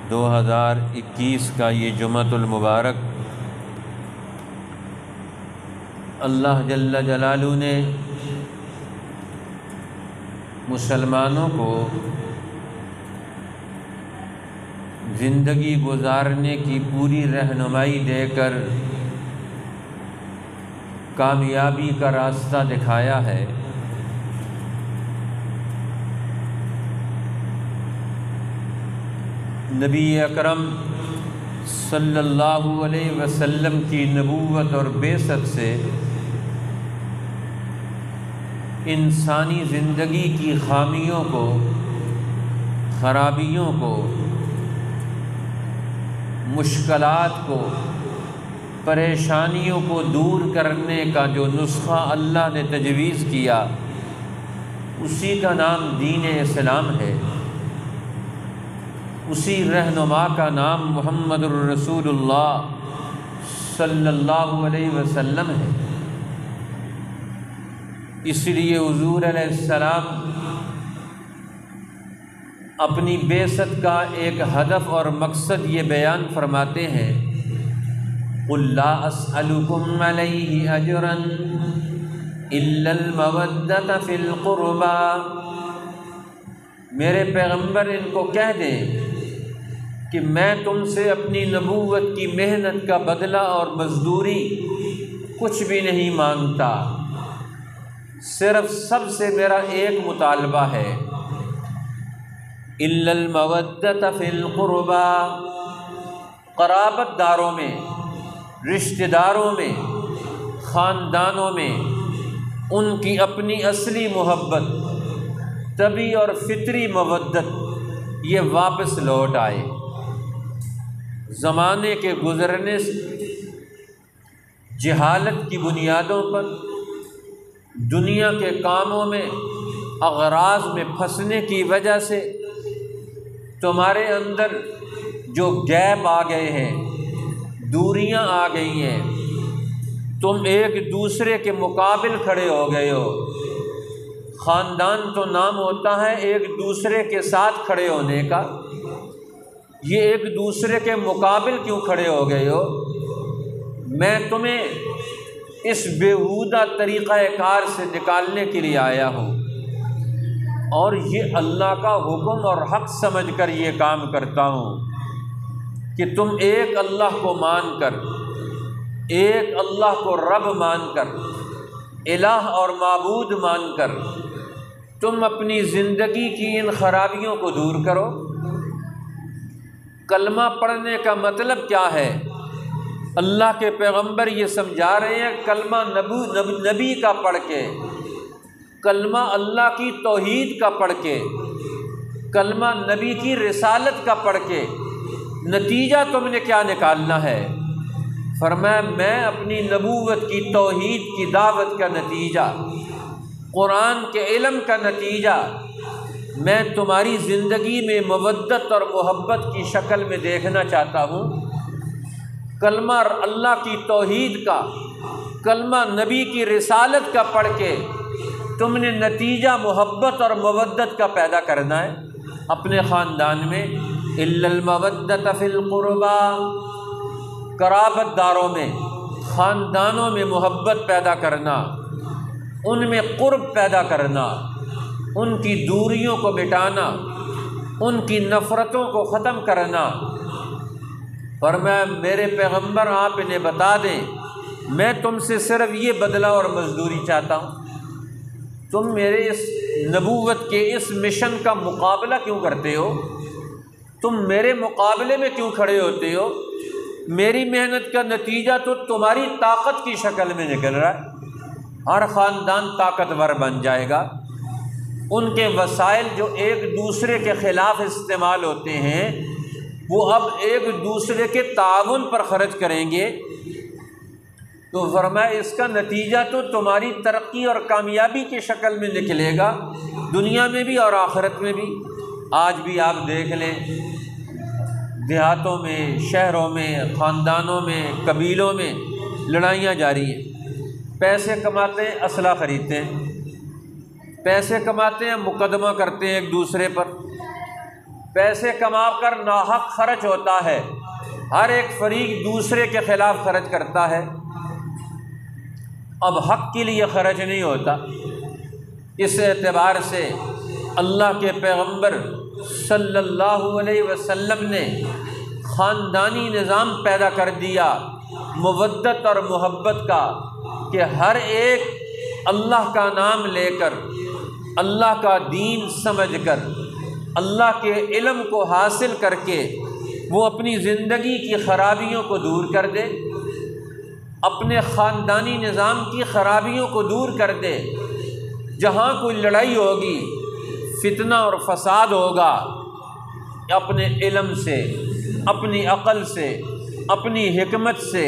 2021 کا یہ جمعۃ المبارک اللہ جل جلالہ نے مسلمانوں کو زندگی گزارنے کی پوری رہنمائی دے کر کامیابی کا راستہ دکھایا ہے۔ نبی اکرم صلی اللہ علیہ وسلم کی نبوت اور بعثت سے انسانی زندگی کی خامیوں کو، خرابیوں کو، مشکلات کو، پریشانیوں کو دور کرنے کا جو نسخہ اللہ نے تجویز کیا، اسی کا نام دین اسلام ہے، اسی رہنما کا نام محمد الرسول اللہ صلی اللہ علیہ وسلم ہے۔ اس لیے حضور علیہ السلام اپنی بعثت کا ایک ہدف اور مقصد یہ بیان فرماتے ہیں، قُلْ لَا أَسْأَلُكُمْ عَلَيْهِ أَجْرًا إِلَّا الْمَوَدَّةَ فِي الْقُرْبَى۔ میرے پیغمبر ان کو کہہ دیں کہ میں تم سے اپنی نبوت کی محنت کا بدلہ اور مزدوری کچھ بھی نہیں مانگتا، صرف سب سے میرا ایک مطالبہ ہے، إِلَّا الْمَوَدَّةَ فِي الْقُرْبَى، قرابت داروں میں، رشتہ داروں میں، خاندانوں میں ان کی اپنی اصلی محبت، طبعی اور فطری مودت یہ واپس لوٹ آئے۔ زمانے کے گزرنے سے، جہالت کی بنیادوں پر، دنیا کے کاموں میں، اغراض میں پھنسنے کی وجہ سے تمہارے اندر جو گیپ آ گئے ہیں، دوریاں آ گئی ہیں، تم ایک دوسرے کے مقابل کھڑے ہو گئے ہو۔ خاندان تو نام ہوتا ہے ایک دوسرے کے ساتھ کھڑے ہونے کا، یہ ایک دوسرے کے مقابل کیوں کھڑے ہو گئے ہو؟ میں تمہیں اس بیہودہ طریقہ کار سے نکالنے کے لیے آیا ہوں، اور یہ اللہ کا حکم اور حق سمجھ کر یہ کام کرتا ہوں کہ تم ایک اللہ کو مان کر، ایک اللہ کو رب مان کر، الہ اور معبود مان کر تم اپنی زندگی کی ان خرابیوں کو دور کرو۔ کلمہ پڑھنے کا مطلب کیا ہے؟ اللہ کے پیغمبر یہ سمجھا رہے ہیں، کلمہ نبی کا پڑھ کے، کلمہ اللہ کی توحید کا پڑھ کے، کلمہ نبی کی رسالت کا پڑھ کے نتیجہ تم نے کیا نکالنا ہے؟ فرمایا میں اپنی نبوت کی توحید کی دعوت کا نتیجہ، قرآن کے علم کا نتیجہ میں تمہاری زندگی میں مودت اور محبت کی شکل میں دیکھنا چاہتا ہوں۔ کلمہ اللہ کی توحید کا، کلمہ نبی کی رسالت کا پڑھ کے تم نے نتیجہ محبت اور مودت کا پیدا کرنا ہے اپنے خاندان میں۔ إِلَّا الْمَوَدَّةَ فِي الْقُرْبَى، قرابت داروں میں، خاندانوں میں محبت پیدا کرنا، ان میں قرب پیدا کرنا، ان کی دوریوں کو مٹانا، ان کی نفرتوں کو ختم کرنا۔ فرمایا میرے پیغمبر آپ انہیں بتا دیں، میں تم سے صرف یہ بدلہ اور مزدوری چاہتا ہوں۔ تم میرے اس نبوت کے اس مشن کا مقابلہ کیوں کرتے ہو؟ تم میرے مقابلے میں کیوں کھڑے ہوتے ہو؟ میری محنت کا نتیجہ تو تمہاری طاقت کی شکل میں نکل رہا ہے، ہر خاندان طاقتور بن جائے گا، ان کے وسائل جو ایک دوسرے کے خلاف استعمال ہوتے ہیں وہ اب ایک دوسرے کے تعاون پر خرچ کریں گے، تو فرمایا اس کا نتیجہ تو تمہاری ترقی اور کامیابی کی شکل میں نکلے گا، دنیا میں بھی اور آخرت میں بھی۔ آج بھی آپ دیکھ لیں، دیہاتوں میں، شہروں میں، خاندانوں میں، قبیلوں میں لڑائیاں جاری ہیں، پیسے کماتے ہیں، اسلحہ خریدتے ہیں، پیسے کماتے ہیں، مقدمہ کرتے ہیں ایک دوسرے پر، پیسے کما کر ناحق خرچ ہوتا ہے، ہر ایک فریق دوسرے کے خلاف خرچ کرتا ہے، اب حق کے لیے خرچ نہیں ہوتا۔ اس اعتبار سے اللہ کے پیغمبر صلی اللہ علیہ وسلم نے خاندانی نظام پیدا کر دیا مودت اور محبت کا، کہ ہر ایک اللہ کا نام لے کر، اللہ کا دین سمجھ کر، اللہ کے علم کو حاصل کر کے وہ اپنی زندگی کی خرابیوں کو دور کر دے، اپنے خاندانی نظام کی خرابیوں کو دور کر دے۔ جہاں کوئی لڑائی ہوگی، فتنہ اور فساد ہوگا، اپنے علم سے، اپنی عقل سے، اپنی حکمت سے،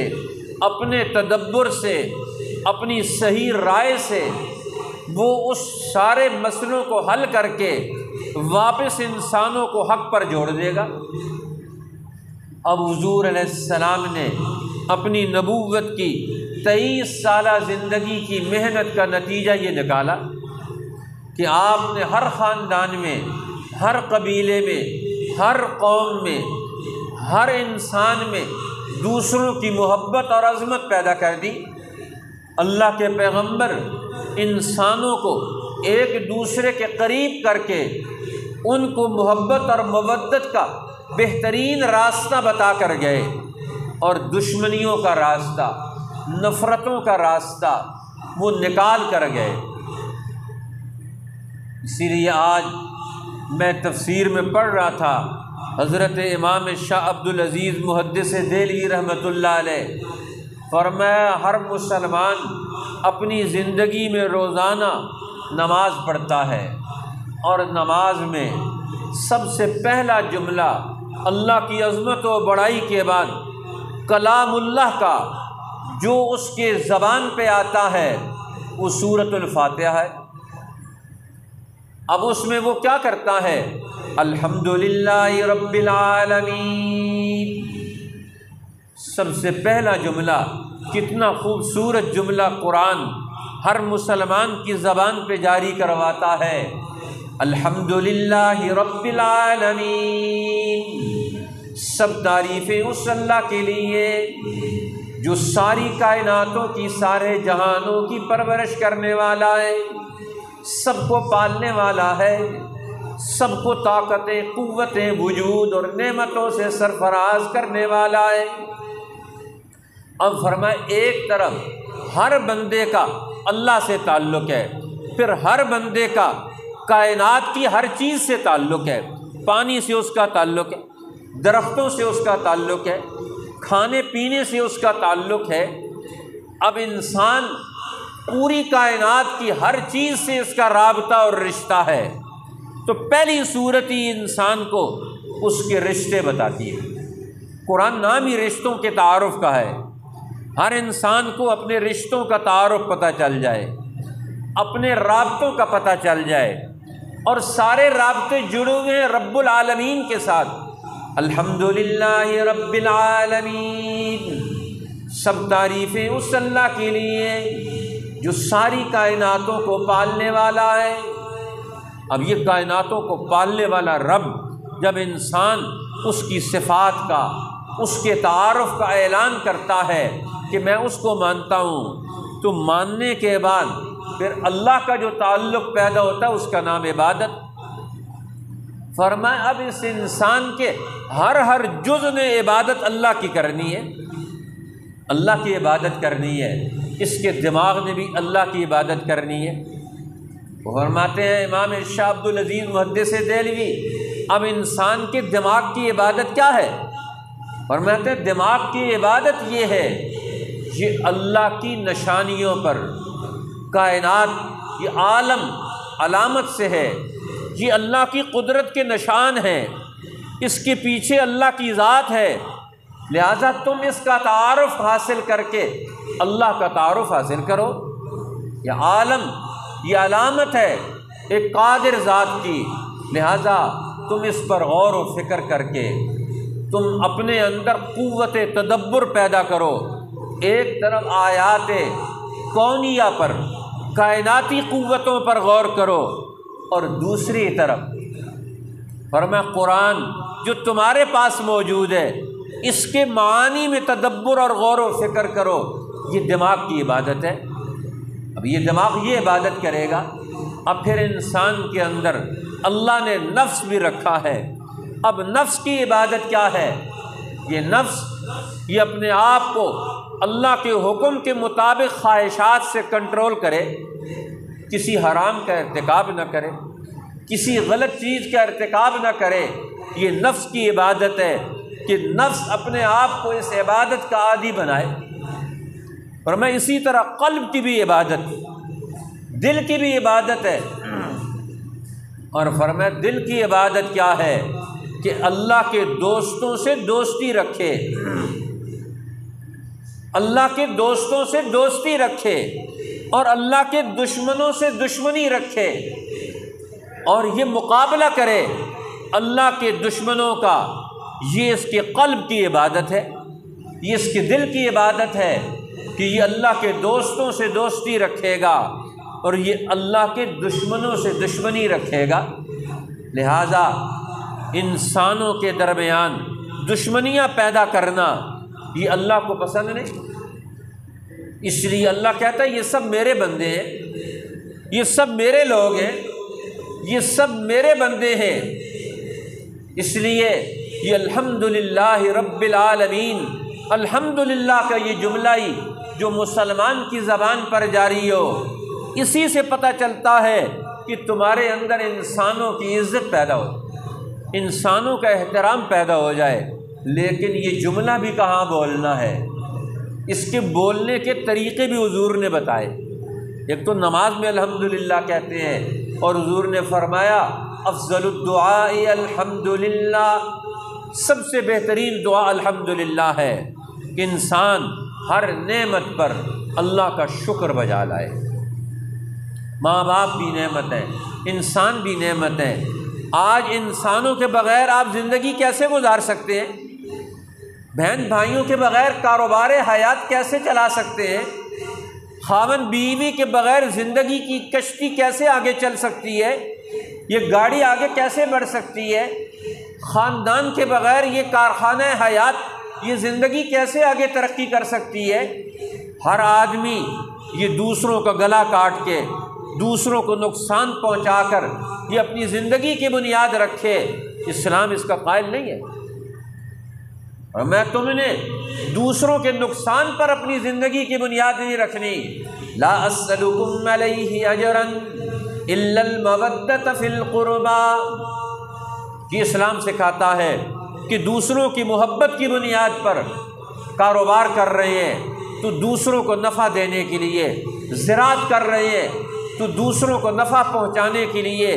اپنے تدبر سے، اپنی صحیح رائے سے وہ اس سارے مسئلوں کو حل کر کے واپس انسانوں کو حق پر جوڑ دے گا۔ اب حضور علیہ السلام نے اپنی نبوت کی 23 سالہ زندگی کی محنت کا نتیجہ یہ نکالا کہ آپ نے ہر خاندان میں، ہر قبیلے میں، ہر قوم میں، ہر انسان میں دوسروں کی محبت اور عظمت پیدا کر دی۔ اللہ کے پیغمبر انسانوں کو ایک دوسرے کے قریب کر کے ان کو محبت اور مودت کا بہترین راستہ بتا کر گئے، اور دشمنیوں کا راستہ، نفرتوں کا راستہ وہ نکال کر گئے۔ اسی لیے آج میں تفسیر میں پڑھ رہا تھا، حضرت امام شاہ عبدالعزیز محدث دہلوی رحمۃ اللہ علیہ فرمایا ہر مسلمان اپنی زندگی میں روزانہ نماز پڑھتا ہے، اور نماز میں سب سے پہلا جملہ اللہ کی عظمت و بڑائی کے بعد کلام اللہ کا جو اس کے زبان پہ آتا ہے وہ سورۃ الفاتحہ ہے۔ اب اس میں وہ کیا کرتا ہے؟ الحمدللہ رب العالمین، سب سے پہلا جملہ۔ کتنا خوبصورت جملہ قرآن ہر مسلمان کی زبان پہ جاری کرواتا ہے، الحمدللہ رب العالمین۔ سب تعریفیں اس اللہ کے لیے جو ساری کائناتوں کی، سارے جہانوں کی پرورش کرنے والا ہے، سب کو پالنے والا ہے، سب کو طاقتیں، قوتیں، وجود اور نعمتوں سے سرفراز کرنے والا ہے۔ اب فرمائے ایک طرف ہر بندے کا اللہ سے تعلق ہے، پھر ہر بندے کا کائنات کی ہر چیز سے تعلق ہے، پانی سے اس کا تعلق ہے، درختوں سے اس کا تعلق ہے، کھانے پینے سے اس کا تعلق ہے۔ اب انسان پوری کائنات کی ہر چیز سے اس کا رابطہ اور رشتہ ہے، تو پہلی صورت ہی انسان کو اس کے رشتے بتاتی ہے۔ قرآن نام ہی رشتوں کے تعارف کا ہے، ہر انسان کو اپنے رشتوں کا تعارف پتہ چل جائے، اپنے رابطوں کا پتہ چل جائے، اور سارے رابطے جڑے ہوئے ہیں رب العالمین کے ساتھ۔ الحمدللہ رب العالمین، سب تعریفیں اس اللہ کے لیے جو ساری کائناتوں کو پالنے والا ہے۔ اب یہ کائناتوں کو پالنے والا رب جب انسان اس کی صفات کا، اس کے تعارف کا اعلان کرتا ہے کہ میں اس کو مانتا ہوں، تو ماننے کے بعد پھر اللہ کا جو تعلق پیدا ہوتا ہے اس کا نام عبادت۔ فرمایا اب اس انسان کے ہر جز نے عبادت اللہ کی کرنی ہے، اللہ کی عبادت کرنی ہے، اس کے دماغ نے بھی اللہ کی عبادت کرنی ہے۔ وہ فرماتے ہیں امام شاہ عبدالعزیز محدث دہلوی، اب انسان کے دماغ کی عبادت کیا ہے؟ فرماتے ہیں دماغ کی عبادت یہ ہے، یہ اللہ کی نشانیوں پر، کائنات یہ عالم علامت سے ہے، یہ اللہ کی قدرت کے نشان ہیں، اس کے پیچھے اللہ کی ذات ہے، لہذا تم اس کا تعارف حاصل کر کے اللہ کا تعارف حاصل کرو۔ یہ عالم یہ علامت ہے ایک قادر ذات کی، لہذا تم اس پر غور و فکر کر کے تم اپنے اندر قوت تدبر پیدا کرو۔ ایک طرف آیات کونیہ پر، کائناتی قوتوں پر غور کرو، اور دوسری طرف فرمایا قرآن جو تمہارے پاس موجود ہے اس کے معانی میں تدبر اور غور و فکر کرو، یہ دماغ کی عبادت ہے۔ اب یہ دماغ یہ عبادت کرے گا۔ اب پھر انسان کے اندر اللہ نے نفس بھی رکھا ہے۔ اب نفس کی عبادت کیا ہے؟ یہ نفس یہ اپنے آپ کو اللہ کے حکم کے مطابق خواہشات سے کنٹرول کرے، کسی حرام کا ارتکاب نہ کرے، کسی غلط چیز کا ارتکاب نہ کرے۔ یہ نفس کی عبادت ہے کہ نفس اپنے آپ کو اس عبادت کا عادی بنائے۔ اور میں اسی طرح قلب کی بھی عبادت، دل کی بھی عبادت ہے۔ اور فرمایا دل کی عبادت کیا ہے؟ کہ اللہ کے دوستوں سے دوستی رکھے، اللہ کے دوستوں سے دوستی رکھے اور اللہ کے دشمنوں سے دشمنی رکھے، اور یہ مقابلہ کرے اللہ کے دشمنوں کا۔ یہ اس کے قلب کی عبادت ہے، یہ اس کے دل کی عبادت ہے کہ یہ اللہ کے دوستوں سے دوستی رکھے گا اور یہ اللہ کے دشمنوں سے دشمنی رکھے گا۔ لہٰذا انسانوں کے درمیان دشمنیاں پیدا کرنا یہ اللہ کو پسند نہیں۔ اس لیے اللہ کہتا ہے یہ سب میرے بندے ہیں، یہ سب میرے لوگ ہیں، یہ سب میرے بندے ہیں۔ اس لیے یہ الحمدللہ رب العالمین، الحمدللہ کا یہ جملہ ہی جو مسلمان کی زبان پر جاری ہو، اسی سے پتہ چلتا ہے کہ تمہارے اندر انسانوں کی عزت پیدا ہو، انسانوں کا احترام پیدا ہو جائے۔ لیکن یہ جملہ بھی کہاں بولنا ہے؟ اس کے بولنے کے طریقے بھی حضور نے بتائے۔ ایک تو نماز میں الحمدللہ کہتے ہیں، اور حضور نے فرمایا افضل الدعاء الحمدللہ، سب سے بہترین دعا الحمدللہ ہے کہ انسان ہر نعمت پر اللہ کا شکر بجا لائے۔ ماں باپ بھی نعمت ہے، انسان بھی نعمت ہے۔ آج انسانوں کے بغیر آپ زندگی کیسے گزار سکتے ہیں؟ بہن بھائیوں کے بغیر کاروبار حیات کیسے چلا سکتے ہیں؟ خاوند بیوی کے بغیر زندگی کی کشتی کیسے آگے چل سکتی ہے؟ یہ گاڑی آگے کیسے بڑھ سکتی ہے؟ خاندان کے بغیر یہ کارخانہ حیات، یہ زندگی کیسے آگے ترقی کر سکتی ہے؟ ہر آدمی یہ دوسروں کا گلا کاٹ کے، دوسروں کو نقصان پہنچا کر یہ اپنی زندگی کی بنیاد رکھے، اسلام اس کا قائل نہیں ہے۔ اور میں تم نے دوسروں کے نقصان پر اپنی زندگی کی بنیاد نہیں رکھنی۔ لا اسألکم علیہ اجرا الا المودۃ فی القربى، کہ اسلام سکھاتا ہے کہ دوسروں کی محبت کی بنیاد پر کاروبار کر رہے ہیں تو دوسروں کو نفع دینے کے لیے، زراعت کر رہے ہیں تو دوسروں کو نفع پہنچانے کے لیے،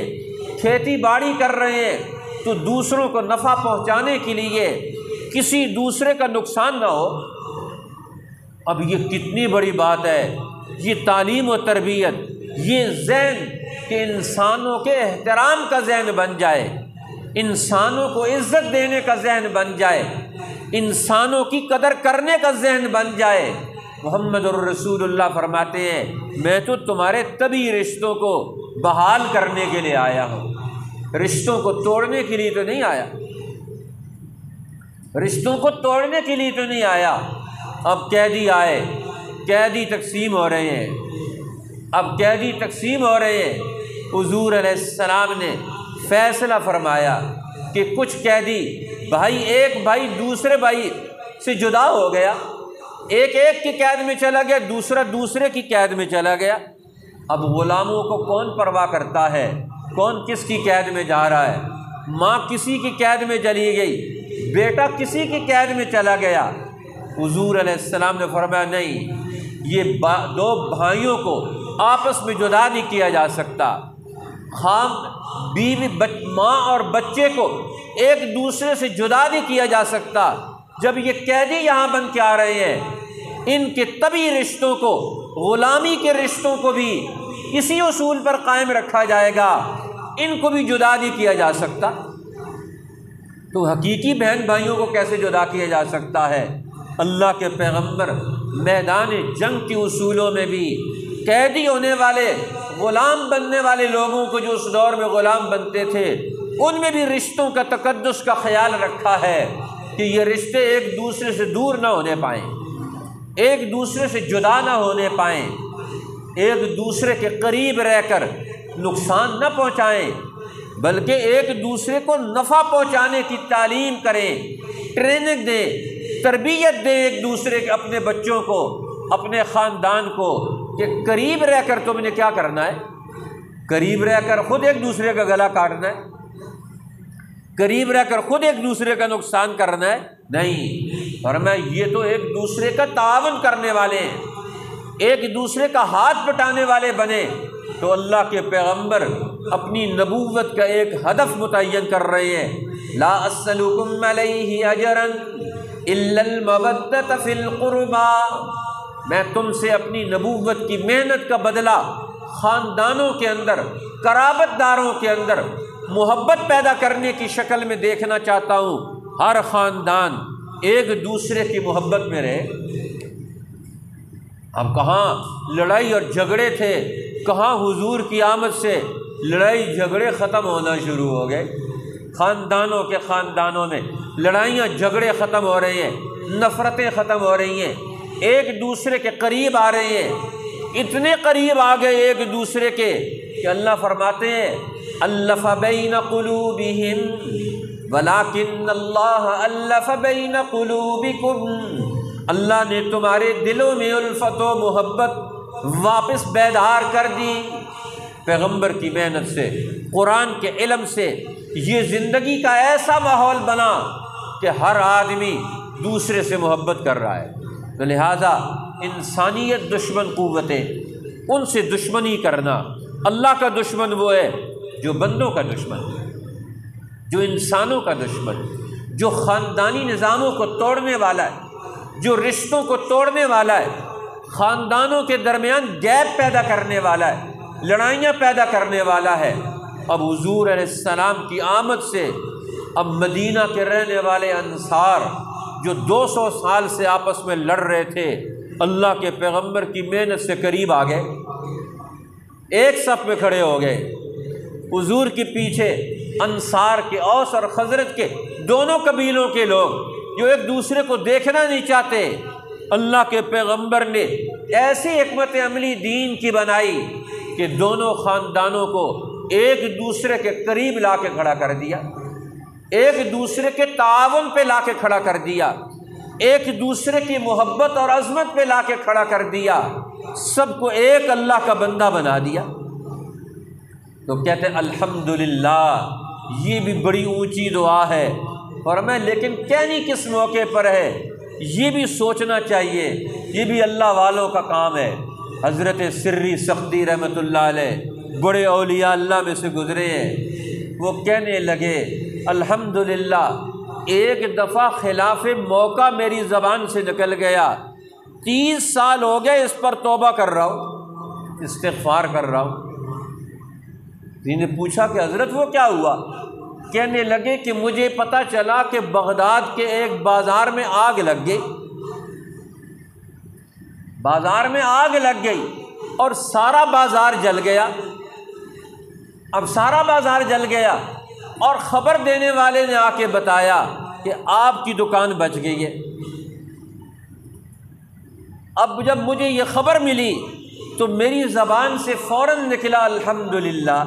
کھیتی باڑی کر رہے ہیں تو دوسروں کو نفع پہنچانے کے لیے، کسی دوسرے کا نقصان نہ ہو۔ اب یہ کتنی بڑی بات ہے، یہ تعلیم و تربیت، یہ ذہن کہ انسانوں کے احترام کا ذہن بن جائے، انسانوں کو عزت دینے کا ذہن بن جائے، انسانوں کی قدر کرنے کا ذہن بن جائے۔ محمد الرسول اللہ فرماتے ہیں میں تو تمہارے طبی رشتوں کو بحال کرنے کے لیے آیا ہوں، رشتوں کو توڑنے کے لیے تو نہیں آیا، رشتوں کو توڑنے کے لیے تو نہیں آیا۔ اب قیدی آئے، قیدی تقسیم ہو رہے ہیں، اب قیدی تقسیم ہو رہے ہیں۔ حضور علیہ السلام نے فیصلہ فرمایا کہ کچھ قیدی بھائی، ایک بھائی دوسرے بھائی سے جدا ہو گیا، ایک کی قید میں چلا گیا، دوسرا دوسرے کی قید میں چلا گیا۔ اب غلاموں کو کون پرواہ کرتا ہے، کون کس کی قید میں جا رہا ہے؟ ماں کسی کی قید میں چلی گئی، بیٹا کسی کی قید میں چلا گیا۔ حضور علیہ السلام نے فرمایا نہیں، یہ دو بھائیوں کو آپس میں جدا نہیں کیا جا سکتا۔ بیوی ماں اور بچے کو ایک دوسرے سے جدا نہیں کیا جا سکتا۔ جب یہ قیدی یہاں بن کے آ رہے ہیں، ان کے طبی رشتوں کو، غلامی کے رشتوں کو بھی اسی اصول پر قائم رکھا جائے گا، ان کو بھی جدا نہیں کیا جا سکتا۔ تو حقیقی بہن بھائیوں کو کیسے جدا کیا جا سکتا ہے؟ اللہ کے پیغمبر میدان جنگ کے اصولوں میں بھی قیدی ہونے والے، غلام بننے والے لوگوں کو جو اس دور میں غلام بنتے تھے، ان میں بھی رشتوں کا تقدس کا خیال رکھا ہے کہ یہ رشتے ایک دوسرے سے دور نہ ہونے پائیں، ایک دوسرے سے جدا نہ ہونے پائیں، ایک دوسرے کے قریب رہ کر نقصان نہ پہنچائیں، بلکہ ایک دوسرے کو نفع پہنچانے کی تعلیم کریں، ٹریننگ دیں، تربیت دیں ایک دوسرے کے، اپنے بچوں کو، اپنے خاندان کو، کہ قریب رہ کر تم نے کیا کرنا ہے، قریب رہ کر خود ایک دوسرے کا گلا کاٹنا ہے، قریب رہ کر خود ایک دوسرے کا نقصان کرنا ہے نہیں، فرمایا یہ تو ایک دوسرے کا تعاون کرنے والے ہیں، ایک دوسرے کا ہاتھ بٹانے والے بنے۔ تو اللہ کے پیغمبر اپنی نبوت کا ایک ہدف متعین کر رہے ہیں، لا اسألکم علیہ اجرا الا المودۃ فی القربى، میں تم سے اپنی نبوت کی محنت کا بدلہ خاندانوں کے اندر، قرابت داروں کے اندر محبت پیدا کرنے کی شکل میں دیکھنا چاہتا ہوں۔ ہر خاندان ایک دوسرے کی محبت میں رہے۔ اب کہاں لڑائی اور جھگڑے تھے، کہاں حضور کی آمد سے لڑائی جھگڑے ختم ہونا شروع ہو گئے، خاندانوں کے خاندانوں میں لڑائیاں جھگڑے ختم ہو رہے ہیں، نفرتیں ختم ہو رہی ہیں، ایک دوسرے کے قریب آ رہے ہیں، اتنے قریب آ گئے ایک دوسرے کے کہ اللہ فرماتے ہیں الف بین قلوبہم ولکن اللہ الف بین قلوبکم، اللہ نے تمہارے دلوں میں الفت و محبت واپس بیدار کر دی۔ پیغمبر کی محنت سے، قرآن کے علم سے یہ زندگی کا ایسا ماحول بنا کہ ہر آدمی دوسرے سے محبت کر رہا ہے۔ تو لہٰذا انسانیت دشمن قوتیں، ان سے دشمنی کرنا، اللہ کا دشمن وہ ہے جو بندوں کا دشمن، جو انسانوں کا دشمن، جو خاندانی نظاموں کو توڑنے والا ہے، جو رشتوں کو توڑنے والا ہے، خاندانوں کے درمیان گیپ پیدا کرنے والا ہے، لڑائیاں پیدا کرنے والا ہے۔ اب حضور علیہ السلام کی آمد سے اب مدینہ کے رہنے والے انصار جو 200 سال سے آپس میں لڑ رہے تھے، اللہ کے پیغمبر کی محنت سے قریب آ گئے، ایک صف میں کھڑے ہو گئے۔ حضور کے پیچھے انصار کے، اوس اور خزرج کے دونوں قبیلوں کے لوگ جو ایک دوسرے کو دیکھنا نہیں چاہتے، اللہ کے پیغمبر نے ایسی حکمت عملی دین کی بنائی کہ دونوں خاندانوں کو ایک دوسرے کے قریب لا کے کھڑا کر دیا، ایک دوسرے کے تعاون پہ لا کے کھڑا کر دیا، ایک دوسرے کی محبت اور عظمت پہ لا کے کھڑا کر دیا، سب کو ایک اللہ کا بندہ بنا دیا۔ تو کہتے ہیں الحمدللہ، یہ بھی بڑی اونچی دعا ہے۔ اور میں لیکن کہنی کس موقع پر ہے یہ بھی سوچنا چاہیے، یہ بھی اللہ والوں کا کام ہے۔ حضرت سری سختی رحمۃ اللہ علیہ بڑے اولیاء اللہ میں سے گزرے ہیں، وہ کہنے لگے الحمدللہ ایک دفعہ خلاف موقع میری زبان سے نکل گیا، 30 سال ہو گئے اس پر توبہ کر رہا ہوں، استغفار کر رہا ہوں۔ نے پوچھا کہ حضرت وہ کیا ہوا؟ کہنے لگے کہ مجھے پتہ چلا کہ بغداد کے ایک بازار میں آگ لگ گئی، بازار میں آگ لگ گئی اور سارا بازار جل گیا۔ اب سارا بازار جل گیا اور خبر دینے والے نے آ کے بتایا کہ آپ کی دکان بچ گئی ہے۔ اب جب مجھے یہ خبر ملی تو میری زبان سے فوراً نکلا الحمدللہ۔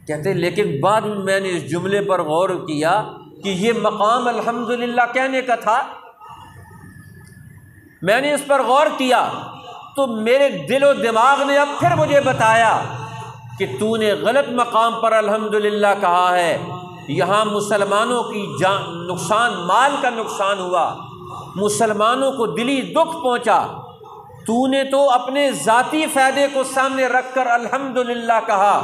کہتے لیکن بعد میں نے اس جملے پر غور کیا کہ یہ مقام الحمدللہ کہنے کا تھا، میں نے اس پر غور کیا تو میرے دل و دماغ نے اب پھر مجھے بتایا کہ تو نے غلط مقام پر الحمدللہ کہا ہے، یہاں مسلمانوں کی نقصان، مال کا نقصان ہوا، مسلمانوں کو دلی دکھ پہنچا، تو نے تو اپنے ذاتی فائدے کو سامنے رکھ کر الحمدللہ کہا،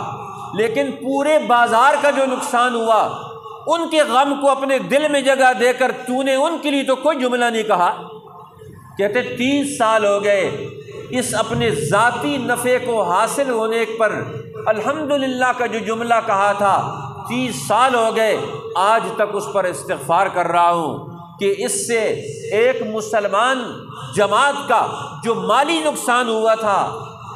لیکن پورے بازار کا جو نقصان ہوا ان کے غم کو اپنے دل میں جگہ دے کر تو نے ان کے لیے تو کوئی جملہ نہیں کہا۔ کہتے 30 سال ہو گئے اس اپنے ذاتی نفع کو حاصل ہونے پر الحمدللہ کا جو جملہ کہا تھا، 30 سال ہو گئے آج تک اس پر استغفار کر رہا ہوں کہ اس سے ایک مسلمان جماعت کا جو مالی نقصان ہوا تھا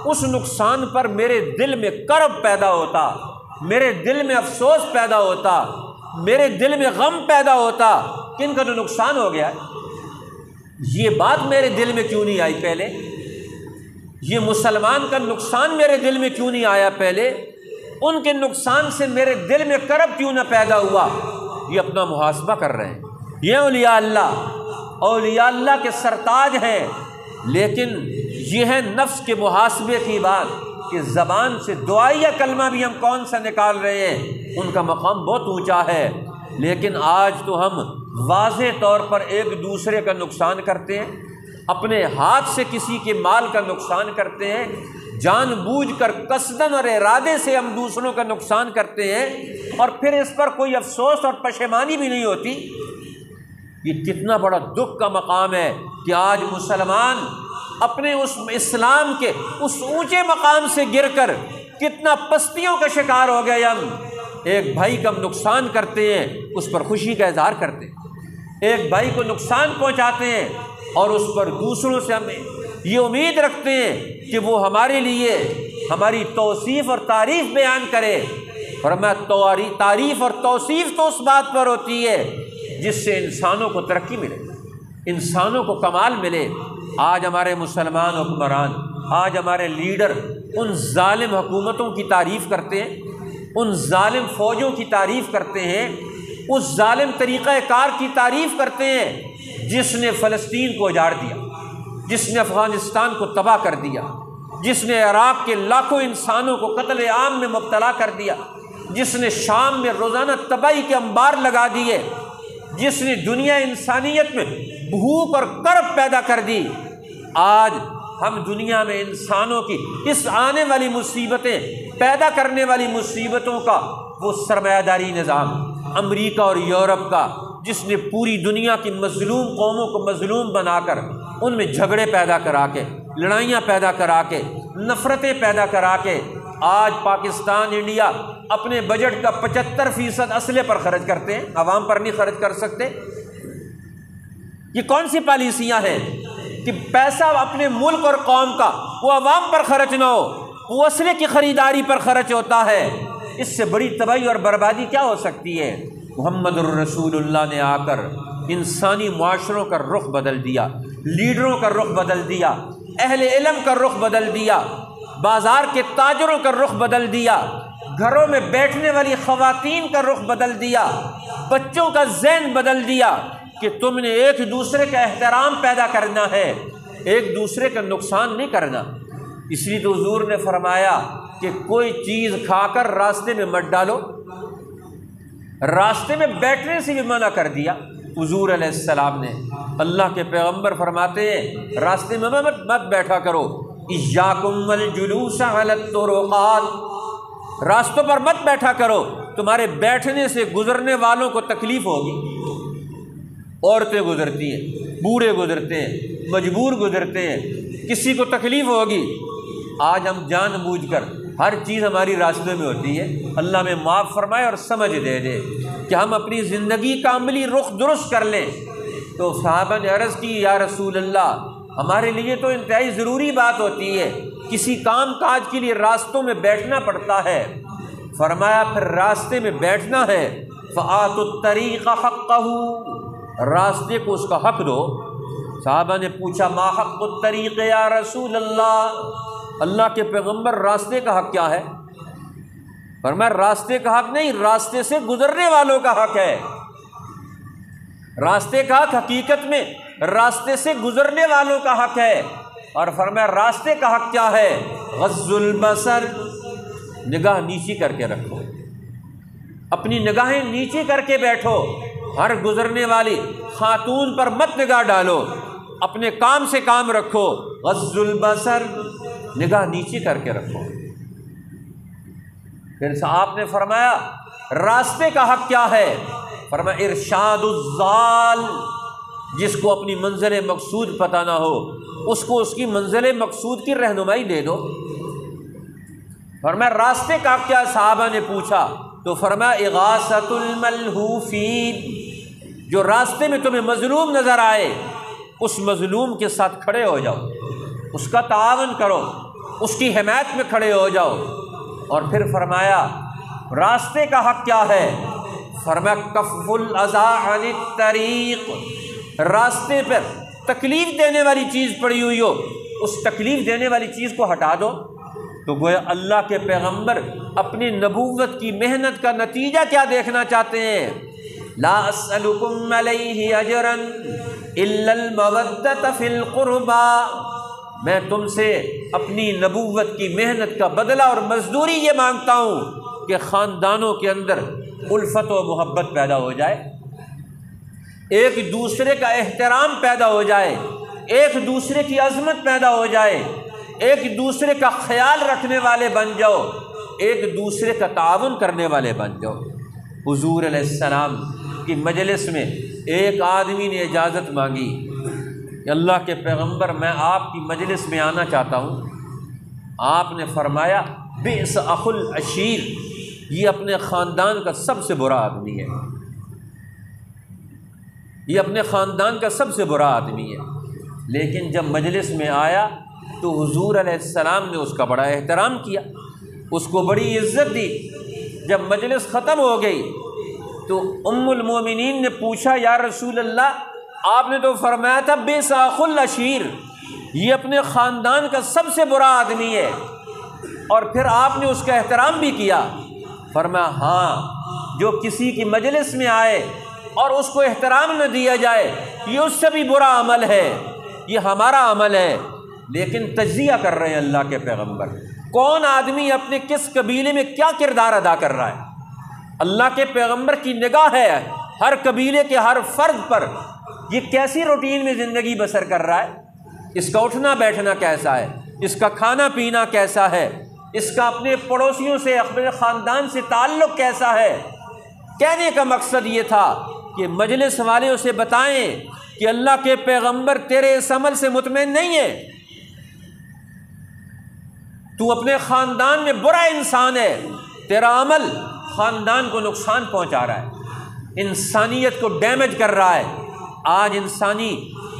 اس نقصان پر میرے دل میں کرب پیدا ہوتا، میرے دل میں افسوس پیدا ہوتا، میرے دل میں غم پیدا ہوتا کہ ان کا تو نقصان ہو گیا ہے، یہ بات میرے دل میں کیوں نہیں آئی پہلے، یہ مسلمان کا نقصان میرے دل میں کیوں نہیں آیا پہلے، ان کے نقصان سے میرے دل میں کرب کیوں نہ پیدا ہوا۔ یہ اپنا محاسبہ کر رہے ہیں۔ یہ اولیاء اللہ کے سرتاج ہیں، لیکن یہ ہے نفس کے محاسبے کی بات کہ زبان سے دعائیہ کلمہ بھی ہم کون سا نکال رہے ہیں، ان کا مقام بہت اونچا ہے، لیکن آج تو ہم واضح طور پر ایک دوسرے کا نقصان کرتے ہیں، اپنے ہاتھ سے کسی کے مال کا نقصان کرتے ہیں، جان بوجھ کر قصداً اور ارادے سے ہم دوسروں کا نقصان کرتے ہیں، اور پھر اس پر کوئی افسوس اور پشیمانی بھی نہیں ہوتی۔ یہ کتنا بڑا دکھ کا مقام ہے کہ آج مسلمان اپنے اس اسلام کے اس اونچے مقام سے گر کر کتنا پستیوں کا شکار ہو گئے۔ ہم ایک بھائی کا نقصان کرتے ہیں، اس پر خوشی کا اظہار کرتے ہیں، ایک بھائی کو نقصان پہنچاتے ہیں اور اس پر دوسروں سے ہم یہ امید رکھتے ہیں کہ وہ ہمارے لیے ہماری توصیف اور تعریف بیان کرے۔ فرمایا تعریف اور توصیف تو اس بات پر ہوتی ہے جس سے انسانوں کو ترقی ملے، انسانوں کو کمال ملے۔ آج ہمارے مسلمان حکمران، آج ہمارے لیڈر ان ظالم حکومتوں کی تعریف کرتے ہیں، ان ظالم فوجوں کی تعریف کرتے ہیں، اس ظالم طریقہ کار کی تعریف کرتے ہیں جس نے فلسطین کو اجاڑ دیا، جس نے افغانستان کو تباہ کر دیا، جس نے عراق کے لاکھوں انسانوں کو قتل عام میں مبتلا کر دیا، جس نے شام میں روزانہ تباہی کے انبار لگا دیے، جس نے دنیا انسانیت میں بھوک اور کرب پیدا کر دی۔ آج ہم دنیا میں انسانوں کی اس آنے والی مصیبتیں پیدا کرنے والی مصیبتوں کا وہ سرمایہ داری نظام امریکہ اور یورپ کا، جس نے پوری دنیا کی مظلوم قوموں کو مظلوم بنا کر ان میں جھگڑے پیدا کرا کے، لڑائیاں پیدا کرا کے، نفرتیں پیدا کرا کے آج پاکستان انڈیا اپنے بجٹ کا 75% اسلحے پر خرچ کرتے ہیں، عوام پر نہیں خرچ کر سکتے۔ یہ کون سی پالیسیاں ہیں کہ پیسہ اپنے ملک اور قوم کا وہ عوام پر خرچ نہ ہو، وہ اسلحے کی خریداری پر خرچ ہوتا ہے؟ اس سے بڑی تباہی اور بربادی کیا ہو سکتی ہے؟ محمد الرسول اللہ نے آ کر انسانی معاشروں کا رخ بدل دیا، لیڈروں کا رخ بدل دیا، اہل علم کا رخ بدل دیا، بازار کے تاجروں کا رخ بدل دیا، گھروں میں بیٹھنے والی خواتین کا رخ بدل دیا، بچوں کا ذہن بدل دیا کہ تم نے ایک دوسرے کا احترام پیدا کرنا ہے، ایک دوسرے کا نقصان نہیں کرنا۔ اس لیے تو حضور نے فرمایا کہ کوئی چیز کھا کر راستے میں مت ڈالو، راستے میں بیٹھنے سے بھی منع کر دیا حضور علیہ السلام نے۔ اللہ کے پیغمبر فرماتے ہیں راستے میں مت بیٹھا کرو، اِيَّاكُمْ وَالْجُلُوسَ عَلَى الطُّرُقَاتِ، راستوں پر مت بیٹھا کرو، تمہارے بیٹھنے سے گزرنے والوں کو تکلیف ہوگی۔ عورتیں گزرتی ہیں، بوڑھے گزرتے ہیں، مجبور گزرتے ہیں، کسی کو تکلیف ہوگی۔ آج ہم جان بوجھ کر ہر چیز ہماری راستے میں ہوتی ہے، اللہ میں معاف فرمائے اور سمجھ دے دے کہ ہم اپنی زندگی کا عملی رخ درست کر لیں۔ تو صحابہ نے عرض کی یا رسول اللہ، ہمارے لیے تو انتہائی ضروری بات ہوتی ہے، کسی کام کاج کے لیے راستوں میں بیٹھنا پڑتا ہے۔ فرمایا پھر راستے میں بیٹھنا ہے فآتوا الطریق حقہ، راستے کو اس کا حق دو۔ صحابہ نے پوچھا ما حق الطریق یا رسول اللہ کے پیغمبر راستے کا حق کیا ہے؟ فرمایا راستے کا حق نہیں، راستے سے گزرنے والوں کا حق ہے۔ راستے کا حق حقیقت میں راستے سے گزرنے والوں کا حق ہے۔ اور فرمایا راستے کا حق کیا ہے؟ غض البصر، نگاہ نیچی کر کے رکھو، اپنی نگاہیں نیچی کر کے بیٹھو، ہر گزرنے والی خاتون پر مت نگاہ ڈالو، اپنے کام سے کام رکھو۔ غض البصر، نگاہ نیچی کر کے رکھو۔ پھر آپ نے فرمایا راستے کا حق کیا ہے؟ فرمایا ارشاد الضال، جس کو اپنی منزل مقصود پتہ نہ ہو اس کو اس کی منزل مقصود کی رہنمائی دے دو۔ فرمایا راستے کا حق کیا؟ صحابہ نے پوچھا تو فرمایا اغاثۃ الملہوفین، جو راستے میں تمہیں مظلوم نظر آئے اس مظلوم کے ساتھ کھڑے ہو جاؤ، اس کا تعاون کرو، اس کی حمایت میں کھڑے ہو جاؤ۔ اور پھر فرمایا راستے کا حق کیا ہے؟ فرمایا کف الاذی عن الطریق، راستے پر تکلیف دینے والی چیز پڑی ہوئی ہو، اس تکلیف دینے والی چیز کو ہٹا دو۔ تو گویا اللہ کے پیغمبر اپنی نبوت کی محنت کا نتیجہ کیا دیکھنا چاہتے ہیں؟ لا اسألکم علیہ اجرا الا المودۃ فی القربى، میں تم سے اپنی نبوت کی محنت کا بدلہ اور مزدوری یہ مانگتا ہوں کہ خاندانوں کے اندر الفت و محبت پیدا ہو جائے، ایک دوسرے کا احترام پیدا ہو جائے، ایک دوسرے کی عظمت پیدا ہو جائے، ایک دوسرے کا خیال رکھنے والے بن جاؤ، ایک دوسرے کا تعاون کرنے والے بن جاؤ۔ حضور علیہ السلام کی مجلس میں ایک آدمی نے اجازت مانگی کہ اللہ کے پیغمبر میں آپ کی مجلس میں آنا چاہتا ہوں۔ آپ نے فرمایا بئس اخو العشیر، یہ اپنے خاندان کا سب سے برا آدمی ہے، یہ اپنے خاندان کا سب سے برا آدمی ہے۔ لیکن جب مجلس میں آیا تو حضور علیہ السلام نے اس کا بڑا احترام کیا، اس کو بڑی عزت دی۔ جب مجلس ختم ہو گئی تو ام المومنین نے پوچھا یا رسول اللہ، آپ نے تو فرمایا تھا بئس اخو العشیر، یہ اپنے خاندان کا سب سے برا آدمی ہے، اور پھر آپ نے اس کا احترام بھی کیا۔ فرمایا ہاں، جو کسی کی مجلس میں آئے اور اس کو احترام نہ دیا جائے یہ اس سے بھی برا عمل ہے، یہ ہمارا عمل ہے۔ لیکن تجزیہ کر رہے ہیں اللہ کے پیغمبر، کون آدمی اپنے کس قبیلے میں کیا کردار ادا کر رہا ہے۔ اللہ کے پیغمبر کی نگاہ ہے ہر قبیلے کے ہر فرد پر، یہ کیسی روٹین میں زندگی بسر کر رہا ہے، اس کا اٹھنا بیٹھنا کیسا ہے، اس کا کھانا پینا کیسا ہے، اس کا اپنے پڑوسیوں سے اپنے خاندان سے تعلق کیسا ہے۔ کہنے کا مقصد یہ تھا کہ مجلس والے اسے بتائیں کہ اللہ کے پیغمبر تیرے اس عمل سے مطمئن نہیں ہے، تو اپنے خاندان میں برا انسان ہے، تیرا عمل خاندان کو نقصان پہنچا رہا ہے، انسانیت کو ڈیمیج کر رہا ہے۔ آج انسانی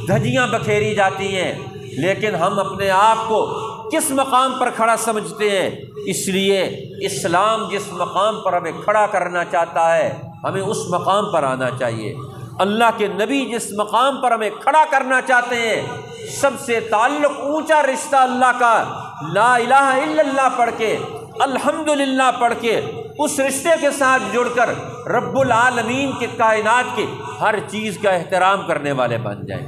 دھجیاں بکھیری جاتی ہیں، لیکن ہم اپنے آپ کو کس مقام پر کھڑا سمجھتے ہیں؟ اس لیے اسلام جس مقام پر ہمیں کھڑا کرنا چاہتا ہے ہمیں اس مقام پر آنا چاہیے۔ اللہ کے نبی جس مقام پر ہمیں کھڑا کرنا چاہتے ہیں، سب سے تعلق اونچا رشتہ اللہ کا، لا الہ الا اللہ پڑھ کے، الحمدللہ پڑھ کے، اس رشتے کے ساتھ جڑ کر رب العالمین کے کائنات کے ہر چیز کا احترام کرنے والے بن جائیں۔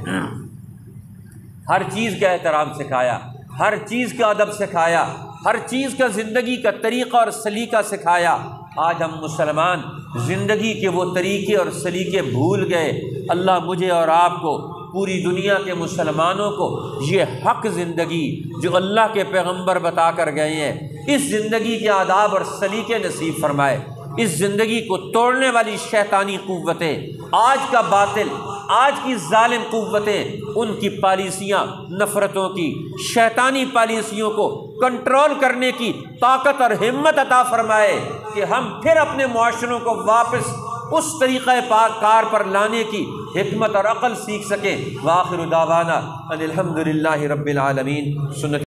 ہر چیز کا احترام سکھایا، ہر چیز کا ادب سکھایا، ہر چیز کا زندگی کا طریقہ اور سلیقہ سکھایا۔ آج ہم مسلمان زندگی کے وہ طریقے اور سلیقے بھول گئے۔ اللہ مجھے اور آپ کو، پوری دنیا کے مسلمانوں کو یہ حق زندگی جو اللہ کے پیغمبر بتا کر گئے ہیں، اس زندگی کے آداب اور سلیقے نصیب فرمائے۔ اس زندگی کو توڑنے والی شیطانی قوتیں، آج کا باطل، آج کی ظالم قوتیں، ان کی پالیسیاں، نفرتوں کی شیطانی پالیسیوں کو کنٹرول کرنے کی طاقت اور ہمت عطا فرمائے کہ ہم پھر اپنے معاشروں کو واپس اس طریقہ پاک کار پر لانے کی حکمت اور عقل سیکھ سکیں۔ وآخر دعوانا ان الحمدللہ رب العالمین۔ سنت